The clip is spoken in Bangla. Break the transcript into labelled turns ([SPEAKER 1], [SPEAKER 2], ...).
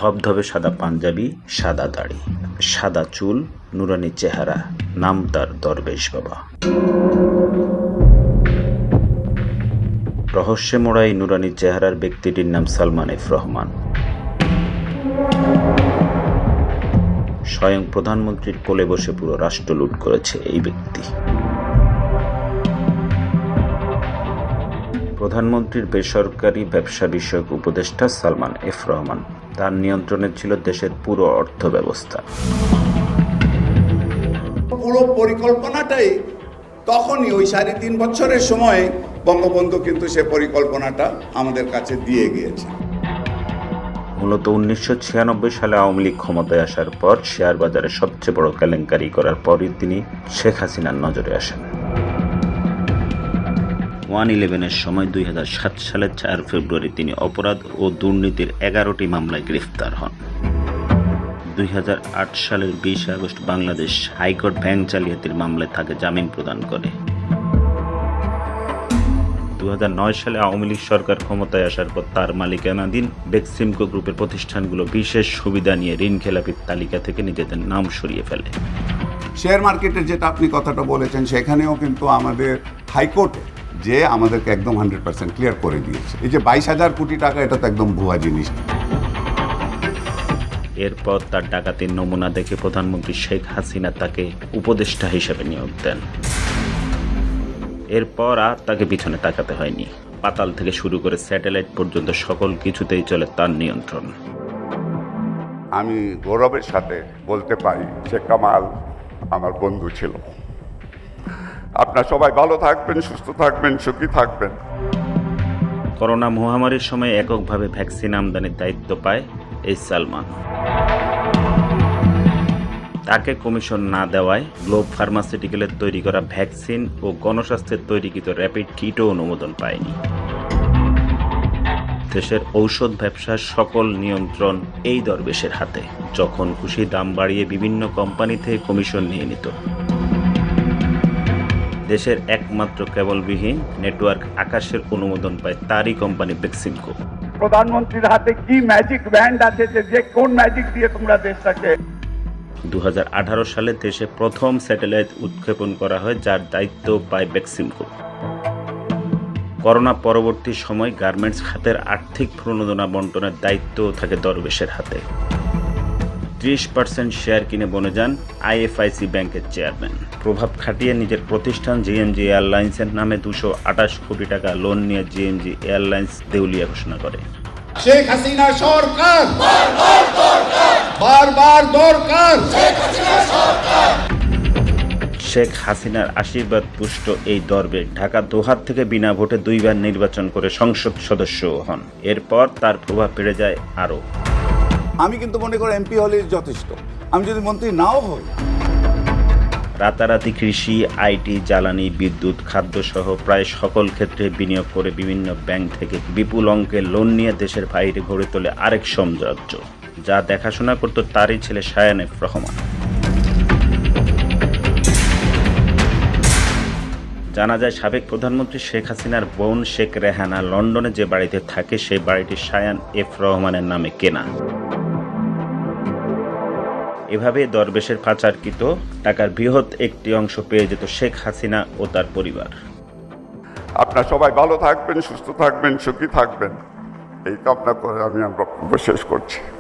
[SPEAKER 1] ধবধবে সাদা পাঞ্জাবি, সাদা দাড়ি, সাদা চুল, নুরানি চেহারা, নাম তার দরবেশ বাবা। রহস্যে মোড়া এই নুরানি চেহারার ব্যক্তিটির নাম সালমান এফ রহমান। স্বয়ং প্রধানমন্ত্রীর কোলে বসে পুরো রাষ্ট্র লুট করেছে এই ব্যক্তি। প্রধানমন্ত্রীর বেসরকারি ব্যবসা বিষয়ক উপদেষ্টা সালমান এফ রহমান। তার নিয়ন্ত্রণে ছিল দেশের পুরো অর্থ ব্যবস্থা।
[SPEAKER 2] পুরো পরিকল্পনাটাই তখনই ওই 3.5 বছরের সময় বঙ্গবন্ধু কিন্তু সে পরিকল্পনাটা আমাদের কাছে দিয়ে গিয়েছে।
[SPEAKER 1] মূলত 1996 সালে আওয়ামী লীগ ক্ষমতায় আসার পর শেয়ার বাজারে সবচেয়ে বড় কেলেঙ্কারি করার পরই তিনি শেখ হাসিনার নজরে আসেন। 1/11-এর সময় 2007 সালের 4 ফেব্রুয়ারি তিনি অপরাধ ও দুর্নীতির 11টি মামলায় গ্রেফতার হন। 2008 সালের 20 আগস্ট বাংলাদেশ হাইকোর্ট ব্যাংক জালিয়াতির মামলায় তাকে জামিন প্রদান করে। 2009 সালে আওয়ামী লীগ সরকার ক্ষমতায় আসার পর তার মালিকানাধীন বেক্সিমকো গ্রুপের প্রতিষ্ঠানগুলো বিশেষ সুবিধা নিয়ে ঋণ খেলাপির তালিকা থেকে নিজেদের নাম সরিয়ে ফেলে।
[SPEAKER 2] শেয়ার মার্কেটের যেটা আপনি কথাটা বলেছেন, সেখানেও কিন্তু আমাদের হাইকোর্টে যে আমাদেরকে একদম 100% ক্লিয়ার করে দিয়েছে। এই যে 22,000 কোটি টাকা, এটা তো একদম ভুয়া জিনিস।
[SPEAKER 1] এরপর তার ডাকাতির নমুনা দেখে প্রধানমন্ত্রী শেখ হাসিনা তাকে উপদেষ্টা হিসেবে নিয়োগ দেন। এরপর আর তাকে পিছনে তাকাতে হয়নি। পাতাল থেকে শুরু করে স্যাটেলাইট পর্যন্ত সকল কিছুতেই চলে তার নিয়ন্ত্রণ।
[SPEAKER 2] আমি গৌরবের সাথে বলতে পারি শেখ কামাল আমার বন্ধু ছিল। আপনারা সবাই ভালো থাকবেন, সুস্থ থাকবেন, সুখী থাকবেন।
[SPEAKER 1] করোনা মহামারীর সময় এককভাবে ভ্যাকসিন আমদানির দায়িত্ব পায় এই সালমান। তাকে কমিশন না দেওয়ায় গ্লোব ফার্মাসিউটিক্যালের তৈরি করা ভ্যাকসিন ও গণস্বাস্থ্যের তৈরিকৃত র্যাপিড কিটও অনুমোদন পায়নি। দেশের ঔষধ ব্যবসার সকল নিয়ন্ত্রণ এই দরবেশের হাতে। যখন খুশি দাম বাড়িয়ে বিভিন্ন কোম্পানি থেকে কমিশন নিয়ে নিত। দেশের একমাত্র কেবলবিহীন নেটওয়ার্ক আকাশের অনুমোদন পায় তারই কোম্পানি বেক্সিমকো।
[SPEAKER 3] প্রধানমন্ত্রীর হাতে কি ম্যাজিক ব্যান্ড আছে যে কোন ম্যাজিক দিয়ে তোমরা দেশটাকে।
[SPEAKER 1] 2018 সালে দেশে প্রথম স্যাটেলাইট উৎক্ষেপণ করা হয়, যার দায়িত্ব পায় বেক্সিমকো। করোনা পরবর্তী সময় গার্মেন্টস খাতের আর্থিক প্রণোদনা বন্টনের দায়িত্বও থাকে দরবেশের হাতে। 30% শেয়ার কিনে বনে যান আইএফআইসি ব্যাংকের চেয়ারম্যান। প্রভাব খাটিয়ে নিজের প্রতিষ্ঠান জিএমজি এয়ারলাইন্সের নামে 228 কোটি টাকা লোন নিয়ে জিএমজি এয়ারলাইন্স দেউলিয়া ঘোষণা করে।
[SPEAKER 2] শেখ হাসিনা সরকার বারবার দরকার।
[SPEAKER 1] শেখ হাসিনার আশীর্বাদ পুষ্ট এই দরবেশ ঢাকা দোহার থেকে বিনা ভোটে 2 বার নির্বাচন করে সংসদ সদস্য হন। এরপর তার প্রভাব বেড়ে যায় আরও।
[SPEAKER 2] আমি কিন্তু মনে করি এমপি হলেই যথেষ্ট, আমি যদি মন্ত্রী নাও হই।
[SPEAKER 1] রাতারাতি কৃষি, আইটি, জ্বালানি, বিদ্যুৎ, খাদ্যসহ প্রায় সকল ক্ষেত্রে বিনিয়োগ করে বিভিন্ন ব্যাংক থেকে বিপুল অঙ্কের লোন নিয়ে দেশের বাইরে গড়ে তোলে আরেক সাম্রাজ্য, যা দেখাশোনা করত তারই ছেলে শায়ান এফ রহমান। জানা যায় সাবেক প্রধানমন্ত্রী শেখ হাসিনার বোন শেখ রেহানা লন্ডনে যে বাড়িতে থাকে সেই বাড়িটি শায়ান এফ রহমানের নামে কেনা। এভাবে দরবেশের পাচারকৃত টাকার বৃহৎ একটি অংশ পেয়ে যেত শেখ হাসিনা ও তার পরিবার।
[SPEAKER 2] আপনারা সবাই ভালো থাকবেন, সুস্থ থাকবেন, সুখী থাকবেন, এই কামনা করে আমি আমার বক্তব্য শেষ করছি।